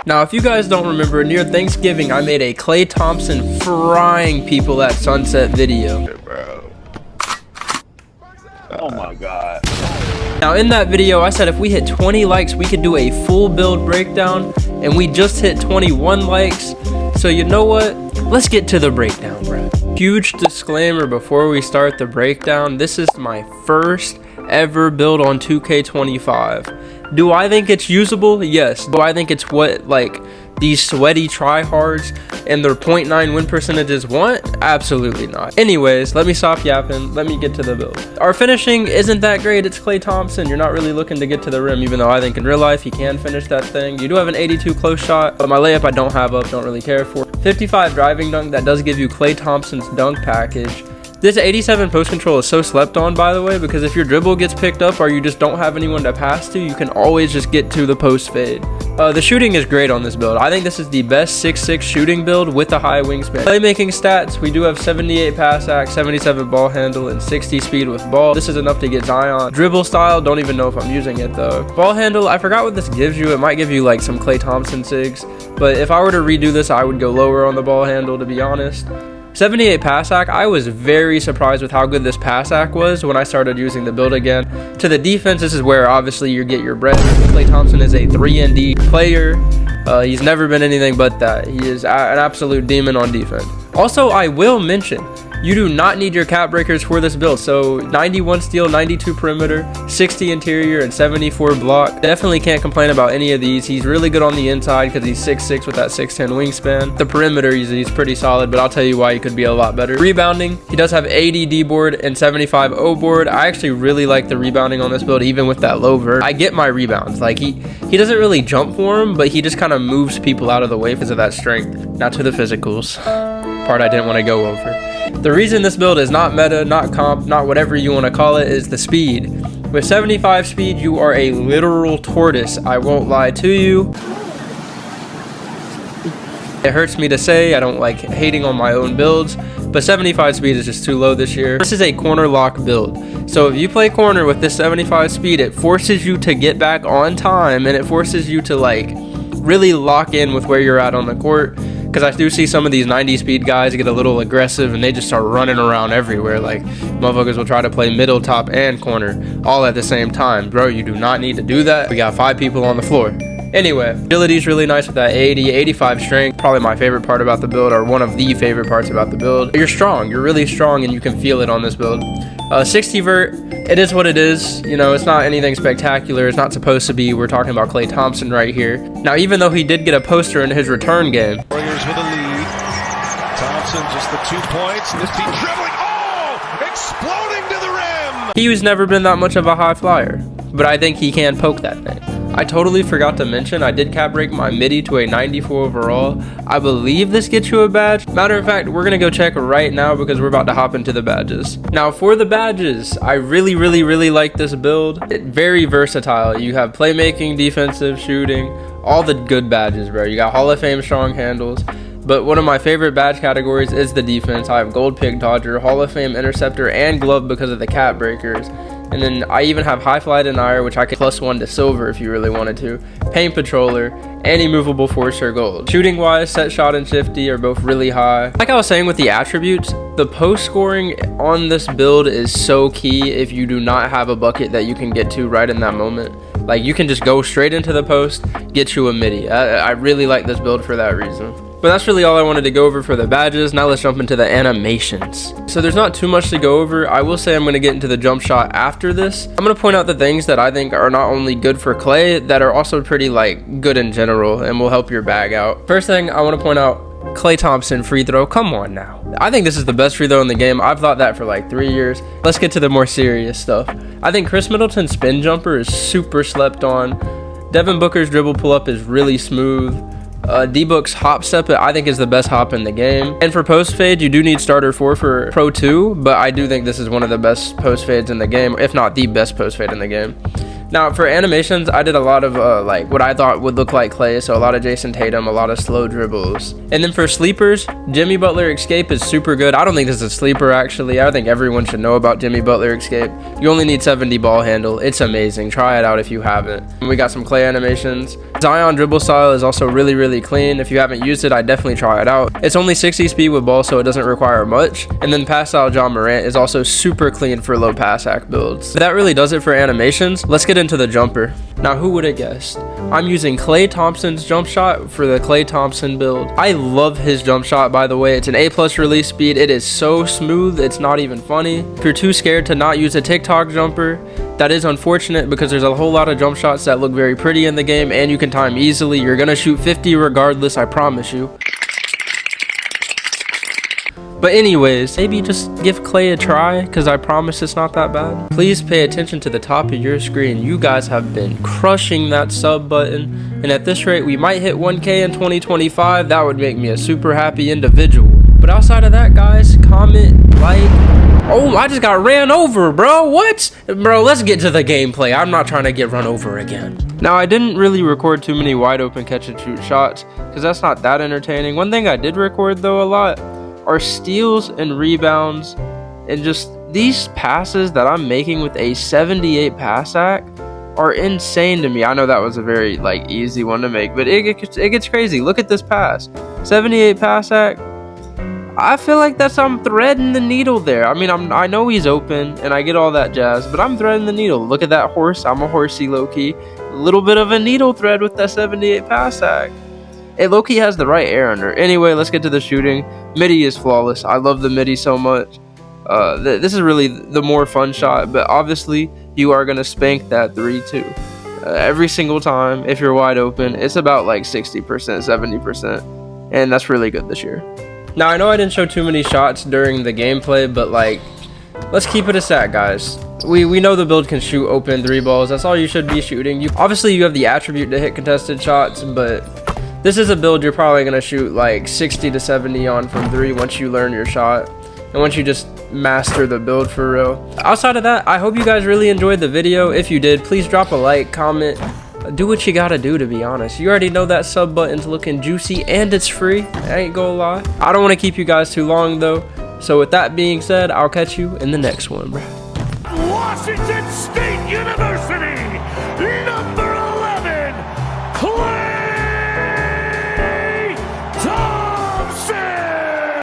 Now, if you guys don't remember, near Thanksgiving, I made a Klay Thompson frying people at sunset video. Bro. Oh my god. Now, in that video, I said if we hit 20 likes, we could do a full build breakdown, and we just hit 21 likes. So you know what? Let's get to the breakdown, bro. Huge disclaimer before we start the breakdown. This is my first ever build on 2K25. Do I think it's usable? Yes. Do I think it's what like these sweaty tryhards and their 0.9 win percentages want? Absolutely not. Anyways, let me stop yapping. Let me get to the build. Our finishing isn't that great. It's Klay Thompson. You're not really looking to get to the rim, even though I think in real life he can finish that thing. You do have an 82 close shot, but my layup I don't have up, don't really care for. 55 driving dunk, that does give you Klay Thompson's dunk package. This 87 post control is so slept on, by the way, because if your dribble gets picked up or you just don't have anyone to pass to, you can always just get to the post fade. The shooting is great on this build. I think this is the best 6'6 shooting build with a high wingspan. Playmaking stats, we do have 78 pass act, 77 ball handle, and 60 speed with ball. This is enough to get Zion. Dribble style, don't even know if I'm using it though. Ball handle, I forgot what this gives you. It might give you like some Klay Thompson sigs, but if I were to redo this, I would go lower on the ball handle, to be honest. 78 pass act, I was very surprised with how good this pass act was when I started using the build again. To the defense, this is where obviously you get your bread. Klay Thompson is a 3-and-D player. He's never been anything but that. He is an absolute demon on defense. Also, I will mention, you do not need your cap breakers for this build. So 91 steal, 92 perimeter, 60 interior, and 74 block. Definitely can't complain about any of these. He's really good on the inside because he's 6'6 with that 6'10 wingspan. The perimeter, he's pretty solid, but I'll tell you why he could be a lot better. Rebounding, he does have 80 D board and 75 O board. I actually really like the rebounding on this build, even with that low vert. I get my rebounds. Like he doesn't really jump for him, but he just kind of moves people out of the way because of that strength. Now to the physicals. Part I didn't want to go over. The reason this build is not meta, not comp, not whatever you want to call it, is the speed. With 75 speed, you are a literal tortoise. I won't lie to you. It hurts me to say, I don't like hating on my own builds, but 75 speed is just too low this year. This is a corner lock build. So if you play corner with this 75 speed, it forces you to get back on time, and it forces you to like really lock in with where you're at on the court. Because I do see some of these 90 speed guys get a little aggressive and they just start running around everywhere. Like, motherfuckers will try to play middle, top, and corner all at the same time. Bro, you do not need to do that. We got 5 people on the floor. Anyway, agility is really nice with that 80, 85 strength. Probably my favorite part about the build, or one of the favorite parts about the build. You're strong. You're really strong, and you can feel it on this build. 60 vert, it is what it is. You know, it's not anything spectacular. It's not supposed to be. We're talking about Klay Thompson right here. Now, even though he did get a poster in his return game. Warriors with a lead. Thompson just the 2 points. This team dribbling. Oh! Exploding to the rim! He's never been that much of a high flyer, but I think he can poke that thing. I totally forgot to mention, I did cap break my midi to a 94 overall. I believe this gets you a badge. Matter of fact, we're gonna go check right now because we're about to hop into the badges. Now for the badges, I really like this build. It's very versatile. You have playmaking, defensive, shooting, all the good badges, bro. You got Hall of Fame strong handles. But one of my favorite badge categories is the defense. I have Gold Pick Dodger, Hall of Fame Interceptor, and Glove because of the cap breakers. And then I even have High Fly Denier, which I could +1 to silver if you really wanted to. Paint Patroller, and Immovable Forcer Gold. Shooting wise, Set Shot and Shifty are both really high. Like I was saying with the attributes, the post scoring on this build is so key if you do not have a bucket that you can get to right in that moment. Like you can just go straight into the post, get you a midi. I really like this build for that reason. But that's really all I wanted to go over for the badges. Now let's jump into the animations. So there's not too much to go over. I will say I'm going to get into the jump shot after this. I'm going to point out the things that I think are not only good for Klay, that are also pretty like good in general and will help your bag out. First thing I want to point out, Klay Thompson free throw. Come on now. I think this is the best free throw in the game. I've thought that for like 3 years. Let's get to the more serious stuff. I think Chris Middleton's spin jumper is super slept on. Devin Booker's dribble pull up is really smooth. D-Book's hop step, I think, is the best hop in the game. And for post fade, you do need starter 4 for Pro 2, but I do think this is one of the best post fades in the game, if not the best post fade in the game. Now for animations, I did a lot of like what I thought would look like Klay, so a lot of Jason Tatum, a lot of slow dribbles. And then for sleepers, Jimmy Butler Escape is super good. I don't think this is a sleeper actually. I think everyone should know about Jimmy Butler Escape. You only need 70 ball handle. It's amazing. Try it out if you haven't. And we got some Klay animations. Zion dribble style is also really, really clean. If you haven't used it, I'd definitely try it out. It's only 60 speed with ball, so it doesn't require much. And then pass style John Morant is also super clean for low pass hack builds. But that really does it for animations. Let's get into the jumper. Now, who would have guessed? I'm using Klay Thompson's jump shot for the Klay Thompson build. I love his jump shot, by the way. It's an A+ release speed. It is so smooth, it's not even funny. If you're too scared to not use a TikTok jumper, that is unfortunate because there's a whole lot of jump shots that look very pretty in the game and you can time easily. You're gonna shoot 50 regardless, I promise you. But anyways, maybe just give Klay a try because I promise it's not that bad. Please pay attention to the top of your screen. You guys have been crushing that sub button. And at this rate, we might hit 1K in 2025. That would make me a super happy individual. But outside of that, guys, comment, like. Oh, I just got ran over, bro. What? Bro, let's get to the gameplay. I'm not trying to get run over again. Now, I didn't really record too many wide open catch and shoot shots because that's not that entertaining. One thing I did record, though, a lot are steals and rebounds and just these passes that I'm making with a 78 pass hack are insane to me. I know that was a very like easy one to make, but it gets crazy. Look at this pass. 78 pass hack. I feel like I'm threading the needle there. I mean, I know he's open and I get all that jazz, but I'm threading the needle. Look at that horse. I'm a horsey low-key. A little bit of a needle thread with that 78 pass hack. It low-key has the right air under. Anyway, let's get to the shooting. Midi is flawless. I love the midi so much. This is really the more fun shot, but obviously you are going to spank that 3 too. Every single time, if you're wide open, it's about like 60%, 70%, and that's really good this year. Now, I know I didn't show too many shots during the gameplay, but like, let's keep it a stat, guys. We know the build can shoot open 3 balls. That's all you should be shooting. Obviously, you have the attribute to hit contested shots, but this is a build you're probably going to shoot like 60 to 70 on from 3 once you learn your shot and once you just master the build for real. Outside of that, I hope you guys really enjoyed the video. If you did, please drop a like, comment, do what you gotta do, to be honest. You already know that sub button's looking juicy and it's free. I ain't gonna lie. I don't want to keep you guys too long though. So with that being said, I'll catch you in the next one, bro. Washington State University!